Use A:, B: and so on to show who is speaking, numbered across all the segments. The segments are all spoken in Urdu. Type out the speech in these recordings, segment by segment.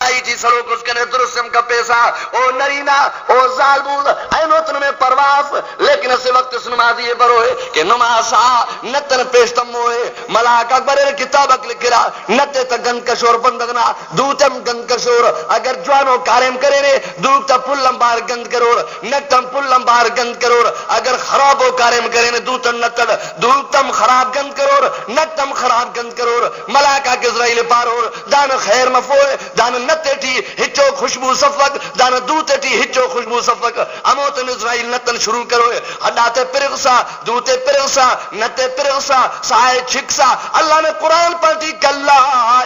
A: آئی تھی سلوک اس کے درستم کا پیسہ او نرینا او ظالمون اینوتن میں پرواف لیکن اسے وقت اس نمازی بروئے کہ نمازا نتن پیشتم ہوئے ملاک اکبر کتابک لکھرا نتے تا گن کشور بندگنا دوتم گن کشور اگر جوانو کارم کرے رے دوتا پلم بار گند کرور نتم پلم بار گند کرور اگر خرابو کارم کرے رے دوتم نتڑ دوتم خراب گند کرور نتم خراب گند کرور ملاکا کے اسرائیل پارور دان خیر مفوئے دان نتے ٹی ہچو خوشبو صفق دان دوتے ٹی ہچو خوشبو صفق اموتن اسرائیل نتن شروع کروئے ہڈاتے پرغسا دوتے پرغسا نتے پرغسا سائے چھکسا اللہ نے قرآن پڑھتی کلا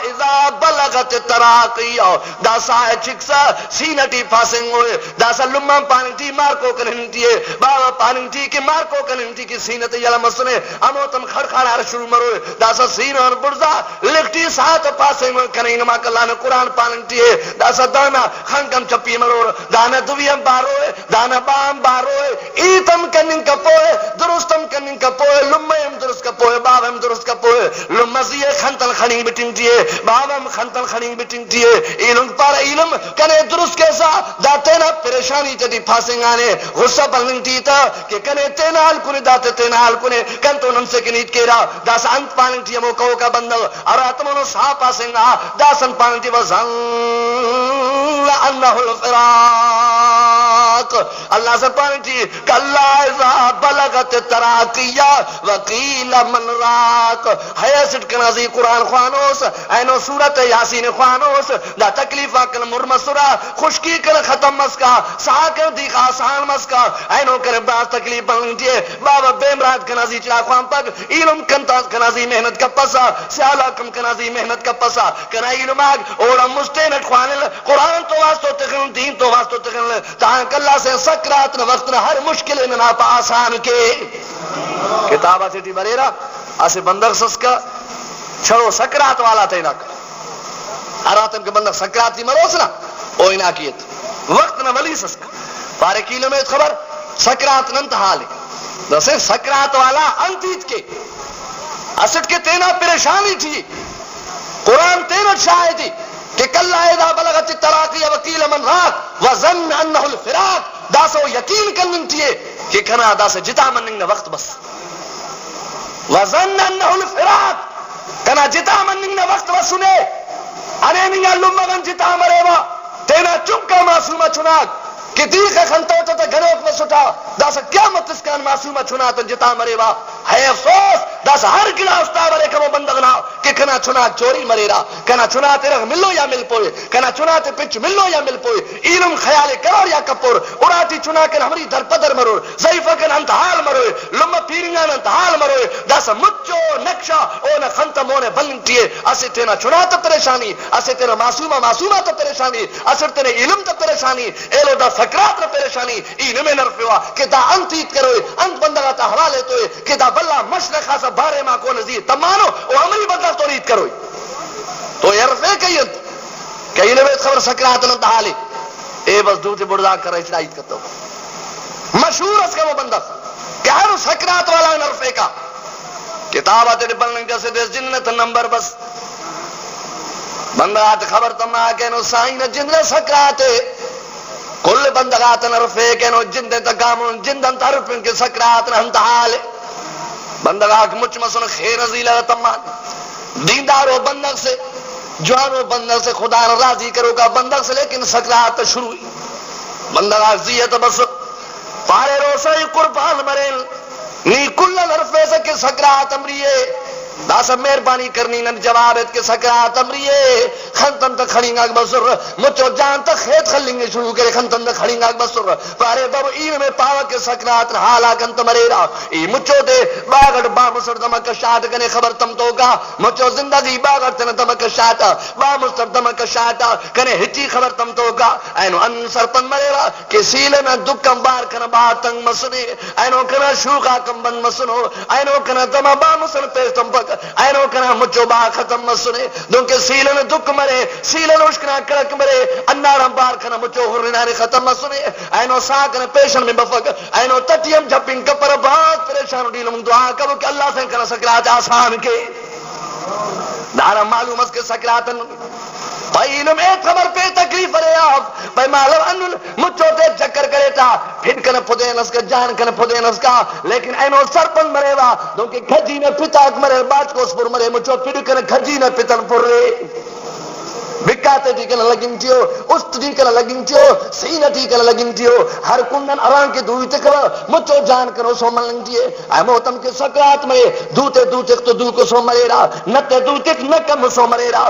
A: اذا بلغت تراقیہ دا سائے چھکسا سینٹی پاسنگ ہوئے دا سا لمم پانٹی مارکو کننٹی ہے بابا پانٹی کی مارکو کننٹی کی سینت یلا مسنے اموتن خڑخانا شروع مروئے دا سا سین اور برزا لکھتی ساتھ پاسنگ کنین ماک اللہ نے قرآن پانٹی ہے دا سا دانا خنکم چپی مرور دانا دویم باروئے دانا بام باروئے ایتم کنن کا پوئے درستم کنن کا پوئے لمم درست کا پوئے بابم درست کا پوئے لمزی خنتن خنی بٹنٹیے بابم خنتن خنی بٹنٹیے علم پر علم کنے درست کیسا داتینا پریشانی تیدی پھاسنگ آنے غصہ بلنٹی تا کہ کنے تینال کنے داتے تینال کنے کنتو نمسے کنیت کیرا داس انت پاننٹی موکو کا بندل اور اتمنو سا پاسنگ آ داسن پاننٹی وزن لأنه الفراق اللہ سے پاننٹی کلا اذا بلغت تراقیہ وقیل من راق حیثت کنازی قرآن خوانوس اینو سورت یاسین خوانوس دا تکلیفہ کل مرمسورا خشکی کل ختم مسکا ساکر دیکھ آسان مسکا اینو کر باز تکلیف بلنٹیے بابا بیمرات کنازی چلا خوان پک علم کنتا کنازی محنت کا پسا سیالا کم کنازی محنت کا پسا کنا علم آگ اوڑا مستینت خوانل قرآن تو واسطو تخن دین تو واسطو تخن تاہنک اللہ سے سکرات وقت ہر مشکل میں ناپا آسان کے کتابہ سیٹی بریرا اسے بندر سسکا چھڑو سکرات والا تینک اراتم کے بندر سکرات دی مروسنا اوینا کیت وقت نہ ولی سسکا پارے کیلو میں خبر سکرات ننتحالی دسے سکرات والا انتیت کے اسٹ کے تینا پریشانی تھی قرآن تینا شاہدی کہ کلا اذا بلغت التراقی وقیل من راق وظن انه الفراق داسو یقین کننٹیے کہ کنا داس جتا مننگ وقت بس وظن انه الفراق کنا جتا مننگ وقت بس سنے انے نیا لمغن جتا مرے وا تینا چمکا معصومہ چناک کہ دیکھ خنتو تا گھنوک میں سٹا داسا قیامت اس کان معصومہ چنا تا جتا مرے وا ہے افسوس داسا ہر گلا استا مرے کمو بندگنا کہ کنا چنا چوری مرے را کنا چنا تیرا ملو یا مل پوئے کنا چنا تے پچ ملو یا مل پوئے علم خیال کرور یا کپور اراتی چنا کن ہمری در پدر مرور ضعیفہ کن انتحال مروئے لما پیرنگان انتحال مروئے داسا مچو نقشہ اونا خنتم اونے بلنٹیے اسے تینا چنا تا پریشانی اسے تینا معصومہ تا پریشانی اسے تینا علم تا پریشانی ایلو دا سکرات نہ پریشانی علم نرفوا کہ دا انتیت کروئے انت بندگا تا حوالے توئے کہ دا بلا مشرق خاصا بارے ماں کو نزیر تمانو او عملی بندگا تو ریت کروئے تو یرفے کئی انت کئی نویت خبر سکرات نہ دہالے اے بس دوتے برداغ کر رہی چڑھائیت کرتا ہوں مشہور اس کا وہ بندگ کہ ہر سکرات والا نرفے کا کتاب آتے بلنگ جیسے دیس جنت نمبر بس بندگات خبر تمہا کہ نو سائن جنت سکراتے کل بندگات نرفے کہ نو جندن تکامن جندن ترفن کے سکرات نہنتحال بندگات مچ مسن خیر ازیلہ تمان دیندار و بندگ سے جوان و بندگ سے خدا راضی کرو گا بندگ سے لیکن سکرات شروع بندگات زیت بس پارے روسائی قربان مرین نی کل نرفے سے کہ سکرات امریے داسا مہربانی کرنی نن جوابت کے سکرات امریے خنتن تک کھڑیں گا بسر مچو جان تک خیت خلیں گے شروع کرے خنتن تک کھڑیں گا بسر پارے بابو این میں پاوا کے سکرات حالا کنت مریرا ای مچو دے باغڑ با مصر دمک شاہد کنے خبر تم تو گا مچو زندگی باغڑ تن دمک شاہد با مصر دمک شاہد کنے ہچی خبر تم تو گا اینو انسر پن مریرا کہ سیلنا دکم بار کنا باتنگ مسنے اینو کنا شوخا کم بند مسنو اینو کنا دم با مصر پیستم پک اینو کنا مچو با ختم مسنے دونکہ سیلن دک مرے سیلن اشکنا کرک مرے انارم بار کنا مچو ہرنانے ختم مسنے اینو ساکن پیشن میں بفق اینو تٹیم جھپن کپر بہت پریشان ڈیلم دعا کرو کہ اللہ سے کنا سکرات آسان کے دارا معلوم اس کے سکرات علم ایک خبر پہ تکلیف رہے آپ بھائی معلوم انن مچو تے چکر کرے تا پھر کن پھدے نس کا جان کن پھدے نس کا لیکن اینو سرپن مرے وا دو کہ کھجی نے پتا مرے بات کو اس پر مرے مچو پھر کن کھجی نے پتن پر رے بکاتے ٹھیکن لگن تھیو است ٹھیکن لگن تھیو سین ٹھیکن لگن تھیو ہر کنن اران کے دوئی تکر مچو جان کرو سو ملن تھیے اے موتم کے سکرات مرے دوتے دوتے تو دو کو سو مرے را نتے دوتے نکم سو مرے را